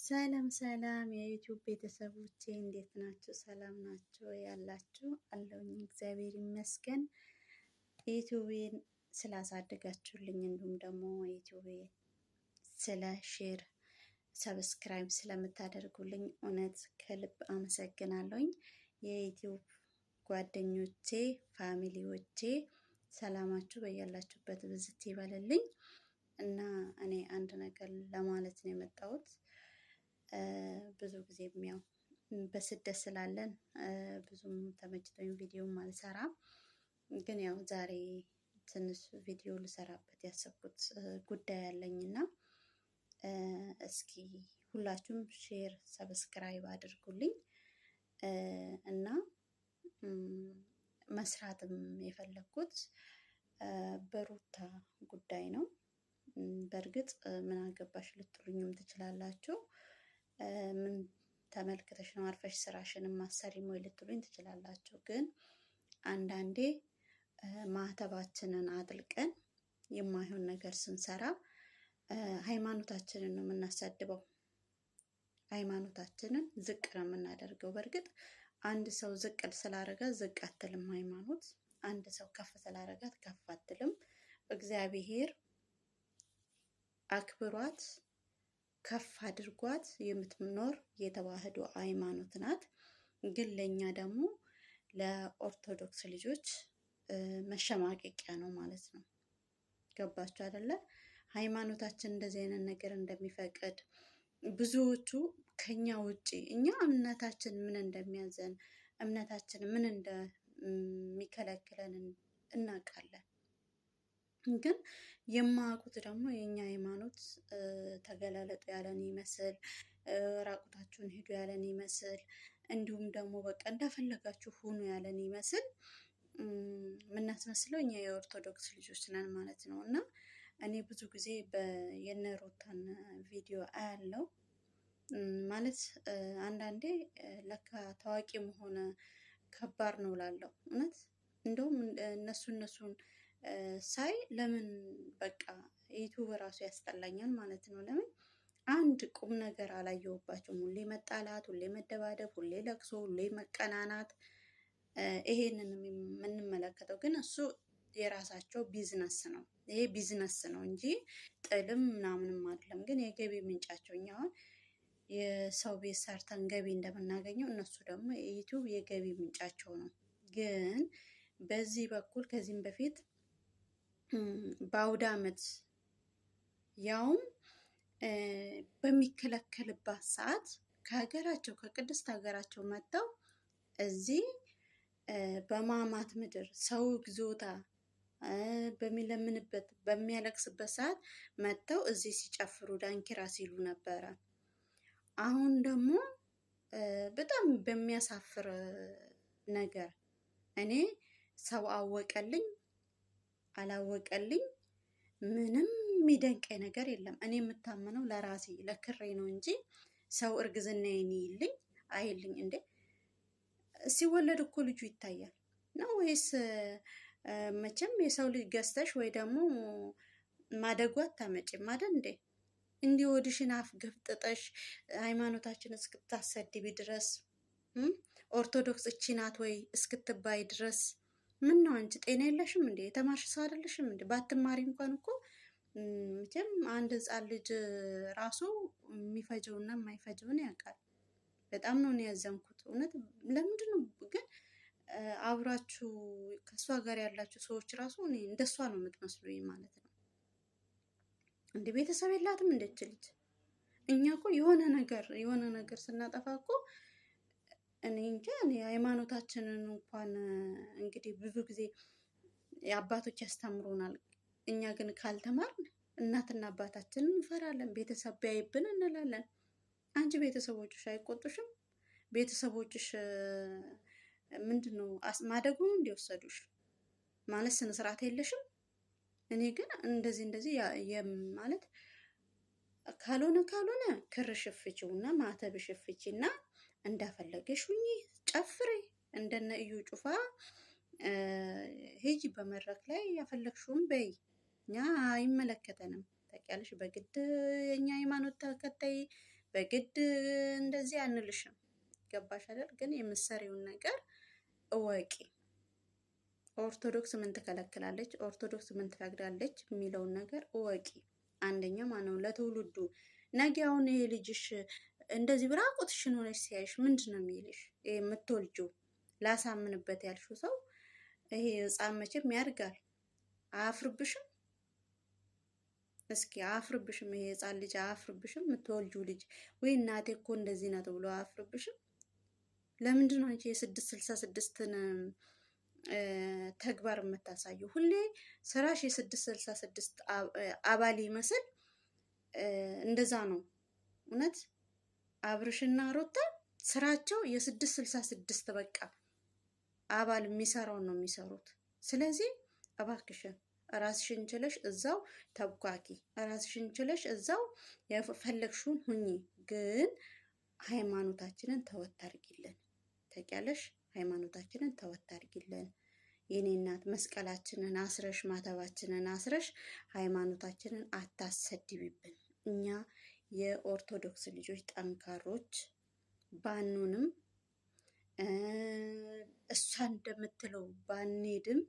ሰላም ሰላም የዩቲዩብ ቤተሰቦቼ እንዴት ናችሁ? ሰላም ናችሁ ያላችሁ? አለሁኝ እግዚአብሔር ይመስገን። ዩቲዩቤን ስላሳደጋችሁልኝ እንዲሁም ደግሞ ዩቲዩቤን ስለ ሼር ሰብስክራይብ ስለምታደርጉልኝ እውነት ከልብ አመሰግናለሁኝ። የዩቲዩብ ጓደኞቼ ፋሚሊዎቼ ሰላማችሁ በያላችሁበት ብዝት ይበልልኝ እና እኔ አንድ ነገር ለማለት ነው የመጣሁት። ብዙ ጊዜም ያው በስደት ስላለን ብዙም ተመችቶኝ ቪዲዮም አልሰራም። ግን ያው ዛሬ ትንሽ ቪዲዮ ልሰራበት ያሰብኩት ጉዳይ አለኝና እስኪ ሁላችሁም ሼር ሰብስክራይብ አድርጉልኝ እና መስራትም የፈለኩት በሩታ ጉዳይ ነው። በእርግጥ ምን አገባሽ ልትሉኝም ትችላላችሁ። ምን ተመልክተሽ ነው አርፈሽ ስራሽን ማሰሪም ወይ ልትሉኝ ትችላላችሁ። ግን አንዳንዴ ማህተባችንን አጥልቀን የማይሆን ነገር ስንሰራ ሃይማኖታችንን ነው የምናሳድበው። ሃይማኖታችንን ዝቅ ነው የምናደርገው። በእርግጥ አንድ ሰው ዝቅ ስላደረገ ዝቅ አትልም ሃይማኖት። አንድ ሰው ከፍ ስላደረጋት ከፍ አትልም። እግዚአብሔር አክብሯት ከፍ አድርጓት የምትኖር የተዋህዶ ሃይማኖት ናት። ግን ለኛ ደግሞ ለኦርቶዶክስ ልጆች መሸማቀቂያ ነው ማለት ነው። ገባችሁ አይደለ? ሃይማኖታችን እንደዚህ አይነት ነገር እንደሚፈቅድ ብዙዎቹ ከኛ ውጪ እኛ እምነታችን ምን እንደሚያዘን እምነታችን ምን እንደሚከለክለን እናውቃለን። ግን የማያውቁት ደግሞ የኛ ሃይማኖት ተገላለጡ ያለን ይመስል ራቁታችሁን ሂዱ ያለን ይመስል እንዲሁም ደግሞ በቃ እንደፈለጋችሁ ሁኑ ያለን ይመስል የምናስመስለው እኛ የኦርቶዶክስ ልጆች ነን ማለት ነው። እና እኔ ብዙ ጊዜ የነሩታን ቪዲዮ አያለው ማለት አንዳንዴ ለካ ታዋቂ መሆን ከባድ ነው እላለሁ። እውነት እንደውም እነሱን ሳይ ለምን በቃ ዩቲዩብ ራሱ ያስጠላኛል ማለት ነው። ለምን አንድ ቁም ነገር አላየሁባቸውም። ሁሌ መጣላት፣ ሁሌ መደባደብ፣ ሁሌ ለቅሶ፣ ሁሌ መቀናናት ይሄንን የምንመለከተው ግን እሱ የራሳቸው ቢዝነስ ነው። ይሄ ቢዝነስ ነው እንጂ ጥልም ምናምንም አይደለም። ግን የገቢ ምንጫቸው እኛ አሁን የሰው ቤት ሰርተን ገቢ እንደምናገኘው እነሱ ደግሞ የዩቲዩብ የገቢ ምንጫቸው ነው። ግን በዚህ በኩል ከዚህም በፊት በአውደ ዓመት ያውም በሚከለከልባት ሰዓት ከሀገራቸው ከቅድስት ሀገራቸው መጥተው እዚህ በማማት ምድር ሰው ግዞታ በሚለምንበት በሚያለቅስበት ሰዓት መጥተው እዚህ ሲጨፍሩ ዳንኪራ ሲሉ ነበረ። አሁን ደግሞ በጣም በሚያሳፍር ነገር እኔ ሰው አወቀልኝ አላወቀልኝ ምንም የሚደንቀኝ ነገር የለም። እኔ የምታመነው ለራሴ ለክሬ ነው እንጂ ሰው እርግዝናዬን ይልኝ አይልኝ እንዴ? ሲወለድ እኮ ልጁ ይታያል ነው ወይስ? መቼም የሰው ልጅ ገዝተሽ ወይ ደግሞ ማደጓ አታመጪም አይደል እንዴ? እንዲህ ወድሽን አፍ ገፍጥጠሽ ሃይማኖታችን እስክታሰድቢ ድረስ ኦርቶዶክስ እቺ ናት ወይ እስክትባይ ድረስ ምን ነው አንቺ ጤና የለሽም እንዴ? የተማርሽ ሰው አይደለሽም እንዴ? ባትማሪ እንኳን እኮ መቼም አንድ ህፃን ልጅ ራሱ የሚፈጀውና የማይፈጀውን ያውቃል። በጣም ነው ያዘንኩት እውነት። ለምንድን ነው ግን አብራችሁ ከእሷ ጋር ያላችሁ ሰዎች ራሱ እኔ እንደሷ ነው የምትመስሉኝ ማለት ነው። እንደ ቤተሰብ የላትም እንደች ልጅ። እኛ እኮ የሆነ ነገር ስናጠፋ እኮ እኔ እንጃ እኔ ሃይማኖታችንን እንኳን እንግዲህ ብዙ ጊዜ የአባቶች ያስተምሩናል። እኛ ግን ካልተማርን እናትና አባታችንን እንፈራለን። ቤተሰብ ቢያይብን እንላለን። አንቺ ቤተሰቦችሽ አይቆጡሽም? ቤተሰቦችሽ ምንድነው ማደጉን እንዲወሰዱሽ ማለት ስነ ስርዓት የለሽም? እኔ ግን እንደዚህ ማለት ካልሆነ ክር ሽፍቺውና ማተብ ሽፍቺና እንዳፈለገሽ ሁኚ፣ ጨፍሬ እንደነ እዩ ጩፋ ሂጂ በመድረክ ላይ ያፈለግሽውን በይ። እኛ አይመለከተንም። ታውቂያለሽ፣ በግድ የኛ ሃይማኖት ተከታይ በግድ እንደዚህ አንልሽም። ገባሽ አይደል? ግን የምትሰሪውን ነገር እወቂ። ኦርቶዶክስ ምን ትከለክላለች፣ ኦርቶዶክስ ምን ትፈቅዳለች የሚለውን ነገር እወቂ። አንደኛ ማነው ለትውልዱ ነገ አሁን ይሄ ልጅሽ እንደዚህ ብራቁትሽን ሆነሽ ሲያይሽ ምንድን ነው የሚልሽ? የምትወልጂው ላሳምንበት ያልሽው ሰው ይሄ ህፃን መቼም ያድጋል። አያፍርብሽም? እስኪ አያፍርብሽም? ይሄ ህፃን ልጅ አያፍርብሽም? የምትወልጂው ልጅ ወይ እናቴ እኮ እንደዚህ ናት ብሎ አያፍርብሽም? ለምንድን ነው አንቺ የ666ን ተግባር የምታሳየው? ሁሌ ስራሽ የ666 አባል ይመስል እንደዛ ነው። እውነት አብርሽና ሮታ ስራቸው የ666 በቃ አባል የሚሰራውን ነው የሚሰሩት። ስለዚህ እባክሽን ራስሽን ችለሽ እዛው ተብኳኪ፣ ራስሽን ችለሽ እዛው የፈለግሽውን ሁኚ። ግን ሃይማኖታችንን ተወት አድርጊልን። ታውቂያለሽ፣ ሃይማኖታችንን ተወት አድርጊልን። የኔ እናት መስቀላችንን አስረሽ ማተባችንን አስረሽ ሃይማኖታችንን አታሰድቢብን። እኛ የኦርቶዶክስ ልጆች ጠንካሮች ባኑንም እሷ እንደምትለው ባንሄድም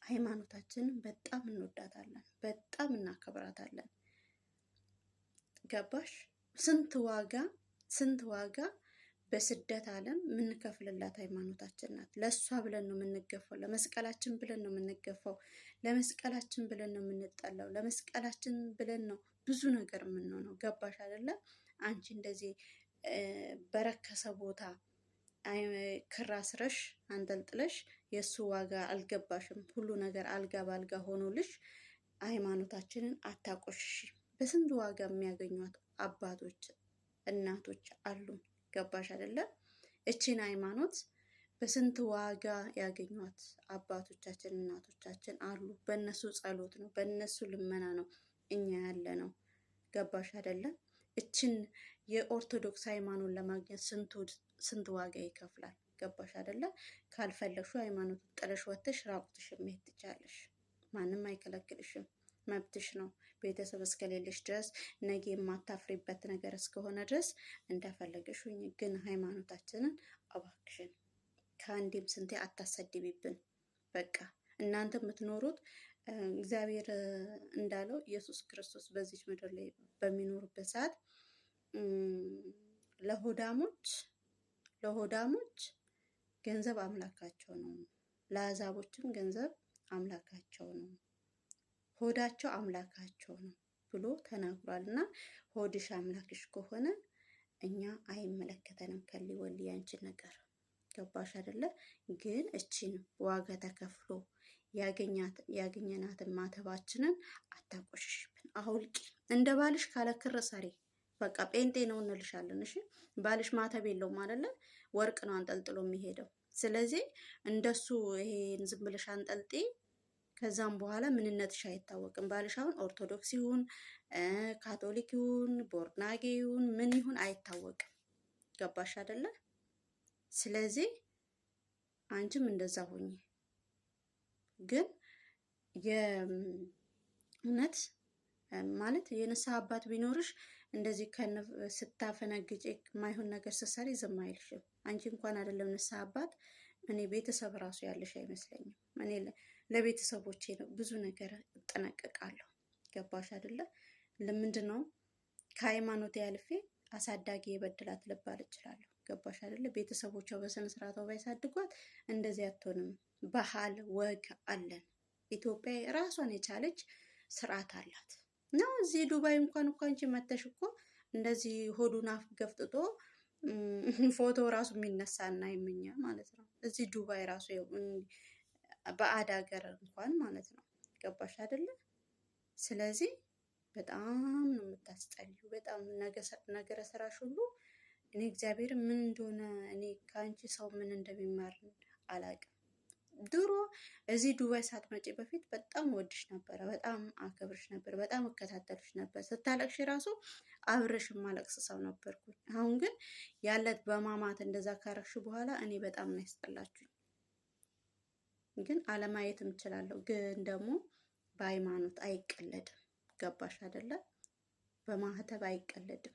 ሃይማኖታችንን በጣም እንወዳታለን፣ በጣም እናከብራታለን። ገባሽ? ስንት ዋጋ በስደት ዓለም የምንከፍልላት ሃይማኖታችን ናት። ለእሷ ብለን ነው የምንገፋው፣ ለመስቀላችን ብለን ነው የምንገፋው፣ ለመስቀላችን ብለን ነው የምንጠላው፣ ለመስቀላችን ብለን ነው ብዙ ነገር የምንሆነው። ገባሽ አይደለም? አንቺ እንደዚህ በረከሰ ቦታ ክር አስረሽ አንጠልጥለሽ የእሱ ዋጋ አልገባሽም። ሁሉ ነገር አልጋ ባልጋ ሆኖልሽ ሃይማኖታችንን አታቆሽሽ። በስንት ዋጋ የሚያገኟት አባቶች እናቶች አሉን። ገባሽ አይደለም? እቺን ሃይማኖት በስንት ዋጋ ያገኟት አባቶቻችን እናቶቻችን አሉ። በእነሱ ጸሎት ነው፣ በእነሱ ልመና ነው እኛ ያለ ነው። ገባሽ አይደለም? እችን የኦርቶዶክስ ሃይማኖት ለማግኘት ስንት ዋጋ ይከፍላል። ገባሽ አይደለም? ካልፈለግሽው ሃይማኖት ጥለሽ ወጥተሽ ራቁትሽ መሄድ ትቻለሽ። ማንም አይከለክልሽም፣ መብትሽ ነው። ቤተሰብ እስከሌለሽ ድረስ ነገ የማታፍሪበት ነገር እስከሆነ ድረስ እንደፈለገሽ ሁኚ። ግን ሃይማኖታችንን እባክሽን ከአንዴም ስንቴ አታሰድቢብን። በቃ እናንተ የምትኖሩት እግዚአብሔር እንዳለው ኢየሱስ ክርስቶስ በዚች ምድር ላይ በሚኖሩበት ሰዓት ለሆዳሞች ገንዘብ አምላካቸው ነው፣ ለአሕዛቦችም ገንዘብ አምላካቸው ነው፣ ሆዳቸው አምላካቸው ነው ብሎ ተናግሯል። እና ሆድሽ አምላክሽ ከሆነ እኛ አይመለከተንም ከሊ ወሊ ያንቺን ነገር። ገባሽ አይደለ? ግን እቺን ዋጋ ተከፍሎ ያገኘናትን ማተባችንን አታቆሽሽብን፣ አውልቂ። እንደ ባልሽ ካለ ክር ሰሪ። በቃ ጴንጤ ነው እንልሻለን። እሺ ባልሽ ማተብ የለውም አይደለ? ወርቅ ነው አንጠልጥሎ የሚሄደው። ስለዚህ እንደሱ ይሄን ዝም ብለሽ አንጠልጤ ከዛም በኋላ ምንነትሽ አይታወቅም። ባልሽ አሁን ኦርቶዶክስ ይሁን ካቶሊክ ይሁን ቦርናጌ ይሁን ምን ይሁን አይታወቅም። ገባሽ አይደለ? ስለዚህ አንቺም እንደዛ ሆኚ። ግን የእውነት ማለት የንስሐ አባት ቢኖርሽ እንደዚህ ስታፈነግጭ ማይሆን ነገር ስትሰሪ ዝም አይልሽም። አንቺ እንኳን አይደለም ንስሐ አባት፣ እኔ ቤተሰብ ራሱ ያለሽ አይመስለኝም። እኔ ለቤተሰቦቼ ነው ብዙ ነገር እጠነቀቃለሁ። ገባሽ አይደለ? ለምንድን ነው ከሃይማኖት ያልፌ አሳዳጊ የበድላት ልባል እችላለሁ። ገባሽ አይደለ? ቤተሰቦቿ በስነ ስርዓቷ ባይሳድጓት እንደዚህ አትሆንም። ባህል ወግ አለን። ኢትዮጵያ ራሷን የቻለች ስርዓት አላት ነው። እዚህ ዱባይ እንኳን እኮ አንቺ መተሽ እኮ እንደዚህ ሆዱን አፍ ገፍጥጦ ፎቶ ራሱ የሚነሳ እና የምኛ ማለት ነው። እዚህ ዱባይ ራሱ በአድ ሀገር እንኳን ማለት ነው። ገባሽ አይደለ? ስለዚህ በጣም ነው የምታስጠልዩ። በጣም ነገረ ስራሽ ሁሉ እኔ እግዚአብሔር ምን እንደሆነ እኔ ከአንቺ ሰው ምን እንደሚማር አላውቅም። ድሮ እዚህ ዱባይ ሳትመጪ በፊት በጣም ወድሽ ነበረ፣ በጣም አከብርሽ ነበር፣ በጣም እከታተልሽ ነበር። ስታለቅሽ ራሱ አብረሽ ማለቅስ ሰው ነበርኩኝ። አሁን ግን ያለት በማማት እንደዛ ካረግሽ በኋላ እኔ በጣም ነው ያስጠላችሁኝ። ግን አለማየትም እችላለሁ። ግን ደግሞ በሃይማኖት አይቀለድም። ገባሽ አይደለ? በማህተብ አይቀለድም።